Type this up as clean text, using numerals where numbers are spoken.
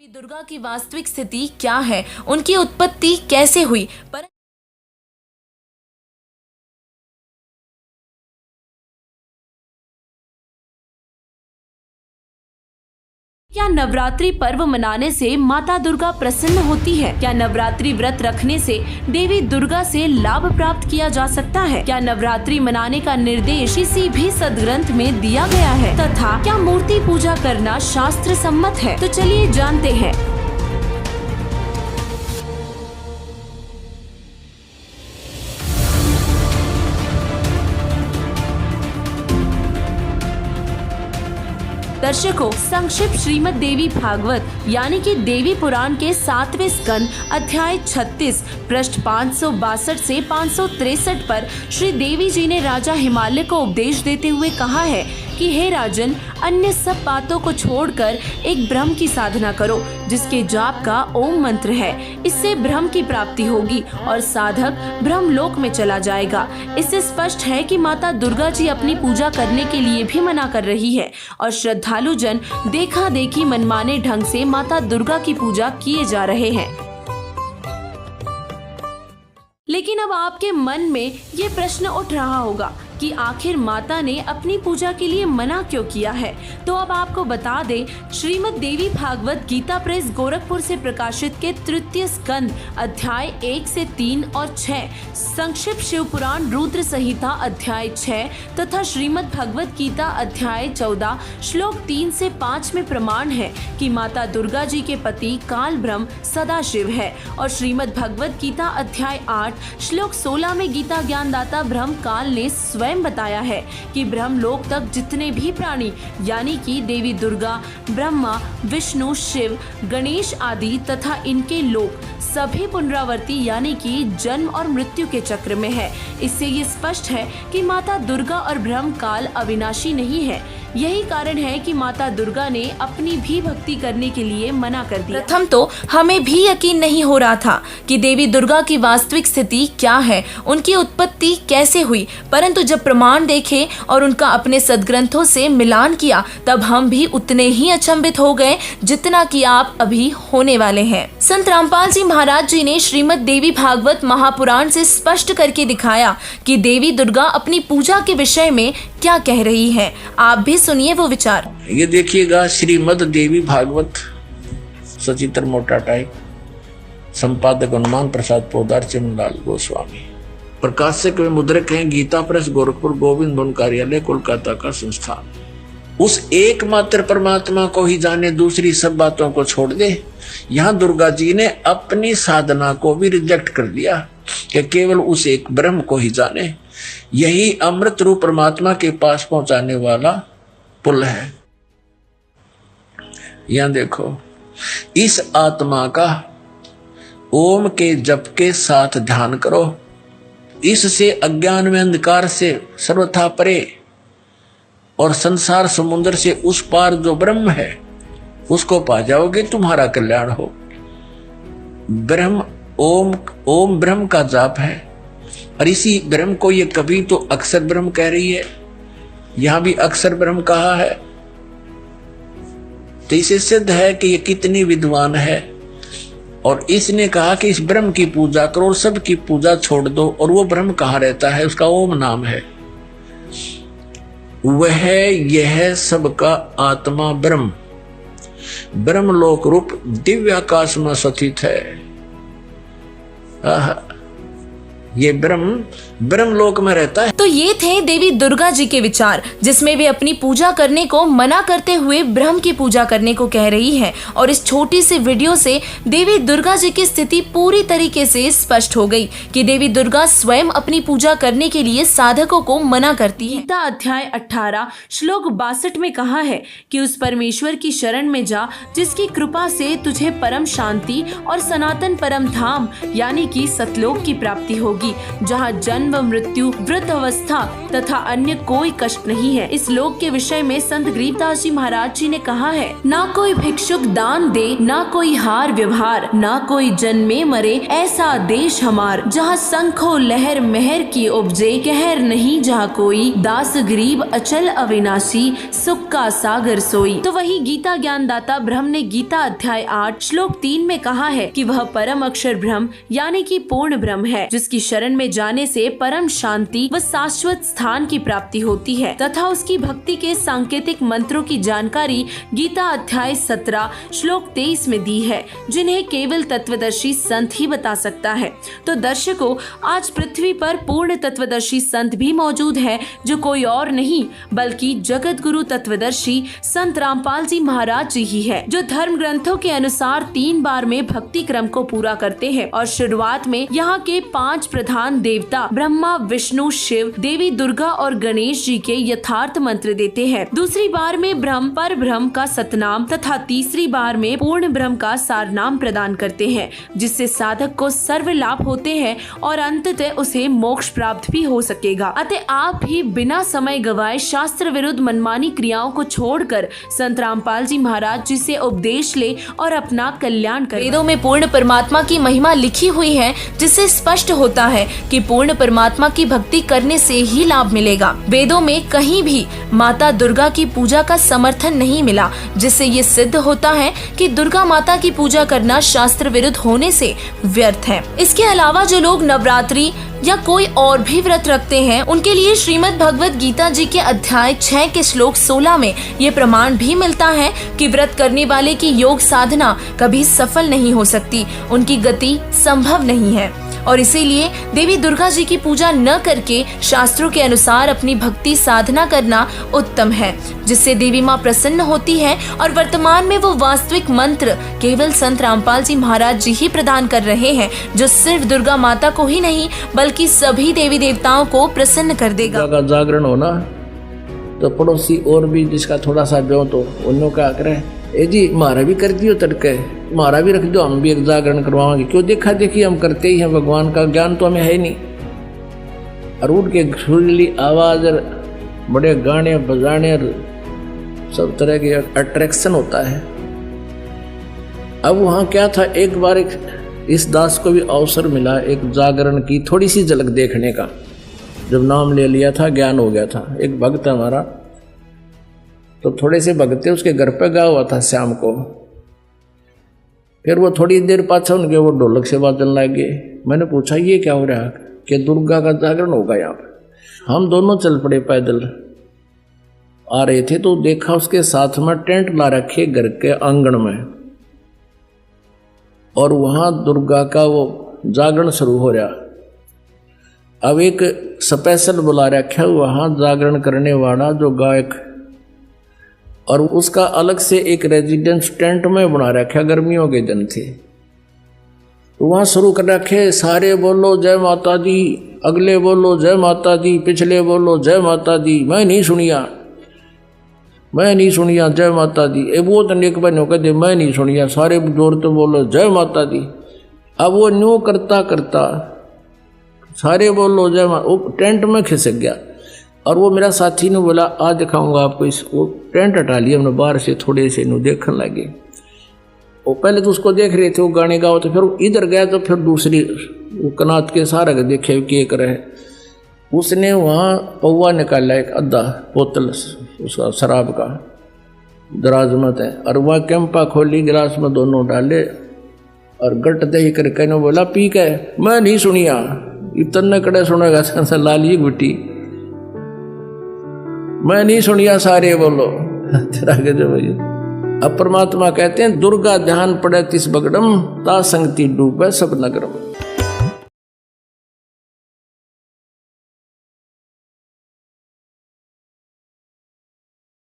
दुर्गा की वास्तविक स्थिति क्या है, उनकी उत्पत्ति कैसे हुई, क्या नवरात्रि पर्व मनाने से माता दुर्गा प्रसन्न होती है? क्या नवरात्रि व्रत रखने से देवी दुर्गा से लाभ प्राप्त किया जा सकता है? क्या नवरात्रि मनाने का निर्देश किसी भी सदग्रंथ में दिया गया है? तथा क्या मूर्ति पूजा करना शास्त्र सम्मत है? तो चलिए जानते हैं। दर्शकों, संक्षिप्त श्रीमद् देवी भागवत यानी कि देवी पुराण के 7वें स्कंद अध्याय 36 पृष्ठ 562 से 563 पर श्री देवी जी ने राजा हिमालय को उपदेश देते हुए कहा है कि हे राजन, अन्य सब बातों को छोड़कर एक ब्रह्म की साधना करो जिसके जाप का ओम मंत्र है। इससे ब्रह्म की प्राप्ति होगी और साधक ब्रह्म लोक में चला जाएगा। इससे स्पष्ट है कि माता दुर्गा जी अपनी पूजा करने के लिए भी मना कर रही है और श्रद्धालु जन देखा देखी मनमाने ढंग से माता दुर्गा की पूजा किए जा रहे हैं। लेकिन अब आपके मन में ये प्रश्न उठ रहा होगा कि आखिर माता ने अपनी पूजा के लिए मना क्यों किया है। तो अब आपको बता दें, श्रीमद् देवी भागवत गीता प्रेस गोरखपुर से प्रकाशित के तृतीय स्कंद अध्याय 1 से 3 और 6, संक्षिप्त शिव पुराण रुद्र संहिता अध्याय 6 तथा श्रीमद् भगवत गीता अध्याय 14 श्लोक 3 से 5 में प्रमाण है कि माता दुर्गा जी के पति काल ब्रह्म सदाशिव है। और श्रीमद् भगवत गीता अध्याय 8 श्लोक 16 में गीता ज्ञानदाता ब्रह्म काल ने स्वयं बताया है कि ब्रह्म लोक तक जितने भी प्राणी यानी कि देवी दुर्गा, ब्रह्मा, विष्णु, शिव, गणेश आदि तथा इनके लोक सभी पुनरावर्ती यानी कि जन्म और मृत्यु के चक्र में है। इससे ये स्पष्ट है कि माता दुर्गा और ब्रह्म काल अविनाशी नहीं है। यही कारण है कि माता दुर्गा ने अपनी भी भक्ति करने के लिए मना कर दिया। प्रथम तो हमें भी यकीन नहीं हो रहा था कि देवी दुर्गा की वास्तविक स्थिति क्या है, उनकी उत्पत्ति कैसे हुई, परंतु जब प्रमाण देखे और उनका अपने सदग्रंथों से मिलान किया तब हम भी उतने ही अचंभित हो गए जितना कि आप अभी होने वाले हैं। संत रामपाल जी महाराज जी ने श्रीमद् देवी भागवत महापुराण से स्पष्ट करके दिखाया कि देवी दुर्गा अपनी पूजा के विषय में क्या कह रही है। आप भी सुनिए वो विचार। ये देखिएगा, श्रीमद् देवी भागवत, सचित्र मोटा टाइप, संपादक हनुमान प्रसाद पोदार, चंद्रलाल गोस्वामी, प्रकाशक में मुद्रक हैं गीता प्रेस गोरखपुर, गोविंद भवन कार्यालय, कोलकाता का संस्थान। उस एकमात्र परमात्मा को ही जाने, दूसरी सब बातों को छोड़ दे। यहाँ दुर्गा जी ने अपनी साधना को भी रिजेक्ट कर दिया कि केवल उस एक ब्रह्म को ही जाने। यही अमृत रूप परमात्मा के पास पहुंचाने वाला पुल है। यहां देखो, इस आत्मा का ओम के जप के साथ ध्यान करो। इससे अज्ञान में अंधकार से सर्वथा परे और संसार समुद्र से उस पार जो ब्रह्म है उसको पा जाओगे, तुम्हारा कल्याण हो। ब्रह्म ओम ब्रह्म का जाप है और इसी ब्रह्म को ये कभी तो अक्षर ब्रह्म कह रही है, यहां भी अक्षर ब्रह्म कहा है। तो इसे सिद्ध है कि ये कितनी विद्वान है। और इसने कहा कि इस ब्रह्म की पूजा करो और सबकी पूजा छोड़ दो। और वो ब्रह्म कहाँ रहता है? उसका ओम नाम है। वह यह सबका आत्मा ब्रह्म ब्रह्मलोक रूप दिव्य आकाश में स्थित है। ये ब्रह्मलोक में रहता है। तो ये थे देवी दुर्गा जी के विचार, जिसमें वे अपनी पूजा करने को मना करते हुए ब्रह्म की पूजा करने को कह रही है। और इस छोटी सी वीडियो से देवी दुर्गा जी की स्थिति पूरी तरीके से स्पष्ट हो गई कि देवी दुर्गा स्वयं अपनी पूजा करने के लिए साधकों को मना करती है। गीता अध्याय 18 श्लोक 62 में कहा है कि उस परमेश्वर की शरण में जा जिसकी कृपा से तुझे परम शांति और सनातन परम धाम यानी कि सतलोक की प्राप्ति होगी। होगी जहाँ जन्म, मृत्यु, वृद्ध अवस्था तथा अन्य कोई कष्ट नहीं है। इस लोक के विषय में संत गरीबदास जी महाराज जी ने कहा है, ना कोई भिक्षुक दान दे, ना कोई हार व्यवहार, ना कोई जन्मे मरे, ऐसा देश हमार, जहाँ शंखो लहर महर की उपजे, कहर नहीं जहाँ कोई, दास गरीब अचल अविनाशी, सुख का सागर सोई। तो वही गीता ज्ञानदाता ब्रह्म ने गीता अध्याय 8 श्लोक 3 में कहा है कि वह परम अक्षर ब्रह्म यानी कि पूर्ण ब्रह्म है, जिसकी शरण में जाने से परम शांति व शाश्वत स्थान की प्राप्ति होती है तथा उसकी भक्ति के सांकेतिक मंत्रों की जानकारी गीता अध्याय 17 श्लोक 23 में दी है, जिन्हें केवल तत्वदर्शी संत ही बता सकता है। तो दर्शकों, आज पृथ्वी पर पूर्ण तत्वदर्शी संत भी मौजूद है, जो कोई और नहीं बल्कि जगत गुरु तत्वदर्शी संत रामपाल जी महाराज जी ही है, जो धर्म ग्रंथों के अनुसार 3 बार में भक्ति क्रम को पूरा करते हैं और शुरुआत में यहाँ के 5 प्रधान देवता ब्रह्मा, विष्णु, शिव, देवी दुर्गा और गणेश जी के यथार्थ मंत्र देते हैं। दूसरी बार में ब्रह्म, पर ब्रह्म का सतनाम तथा तीसरी बार में पूर्ण ब्रह्म का सारनाम प्रदान करते हैं, जिससे साधक को सर्व लाभ होते हैं और अंततः उसे मोक्ष प्राप्त भी हो सकेगा। अतः आप भी बिना समय गवाए शास्त्र विरुद्ध मनमानी क्रियाओं को छोड़कर संत रामपाल जी महाराज जी से उपदेश ले और अपना कल्याण करें। वेदों में पूर्ण परमात्मा की महिमा लिखी हुई है, जिससे स्पष्ट होता है कि पूर्ण परमात्मा की भक्ति करने से ही लाभ मिलेगा। वेदों में कहीं भी माता दुर्गा की पूजा का समर्थन नहीं मिला, जिससे ये सिद्ध होता है कि दुर्गा माता की पूजा करना शास्त्र विरुद्ध होने से व्यर्थ है। इसके अलावा जो लोग नवरात्रि या कोई और भी व्रत रखते हैं, उनके लिए श्रीमद् भगवत गीता जी के अध्याय 6 के श्लोक 16 में ये प्रमाण भी मिलता है कि व्रत करने वाले की योग साधना कभी सफल नहीं हो सकती, उनकी गति संभव नहीं है। और इसीलिए देवी दुर्गा जी की पूजा न करके शास्त्रों के अनुसार अपनी भक्ति साधना करना उत्तम है, जिससे देवी माँ प्रसन्न होती है। और वर्तमान में वो वास्तविक मंत्र केवल संत रामपाल जी महाराज जी ही प्रदान कर रहे हैं, जो सिर्फ दुर्गा माता को ही नहीं बल्कि सभी देवी देवताओं को प्रसन्न कर देगा। का जागरण होना तो पड़ोसी और भी जिसका थोड़ा सा ब्यो तो उन्हों का आग्रह, ए जी मारा भी कर दियो तड़के, मारा भी रख दो, हम भी एक जागरण करवाएंगे। क्यों देखा देखी हम करते ही हैं, भगवान का ज्ञान तो हमें है नहीं। और उठ के सुरीली आवाज और बड़े गाने बजाने और सब तरह के अट्रैक्शन होता है। अब वहाँ क्या था, एक बार इस दास को भी अवसर मिला एक जागरण की थोड़ी सी झलक देखने का। जब नाम ले लिया था, ज्ञान हो गया था। एक भक्त हमारा तो थोड़े से भगते उसके घर पे गया हुआ था शाम को। फिर वो थोड़ी देर पाछा उनके वो ढोलक से बाजन लग गए। मैंने पूछा ये क्या हो रहा है, कि दुर्गा का जागरण होगा यहाँ पे। हम दोनों चल पड़े, पैदल आ रहे थे तो देखा उसके साथ में टेंट ला रखे घर के आंगन में, और वहां दुर्गा का वो जागरण शुरू हो रहा। अब एक स्पेशल बुला रखा वहां जागरण करने वाला जो गायक, और उसका अलग से एक रेजिडेंस टेंट में बना रखा, गर्मियों के दिन थे। तो वहां शुरू कर रखे, सारे बोलो जय माता दी, अगले बोलो जय माता दी, पिछले बोलो जय माता दी। मैं नहीं सुनिया जय माता दी। वो तो नेक बनो कहते मैं नहीं सुनिया, सारे जोर तो बोलो जय माता दी। अब वो न्यू करता करता सारे बोलो जय माता, वो टेंट में खिसक गया। और वो मेरा साथी ने बोला आज दिखाऊंगा आपको इस, वो टेंट हटा लिया हमने बाहर से, थोड़े से नु देखने लगे। वो पहले तो उसको देख रहे थे वो गाने गाओ, तो फिर इधर गया तो फिर दूसरी वो कनात के सारा देखे कि करे। उसने वहाँ पौवा निकाला एक आधा बोतल उसका शराब का, दराज मत है, और वह कैंपा खोली, गिलास में दोनों डाले और गट दही करके ने बोला पी के। मैं नहीं सुनिया, इतने कड़े सुनेगा लाली गुटी, मैं नहीं सुनिया, सारे बोलो तेरा गजब है। अब परमात्मा कहते हैं दुर्गा ध्यान पड़े तिस बगड़म, ता संगति डूबे सब नगरम।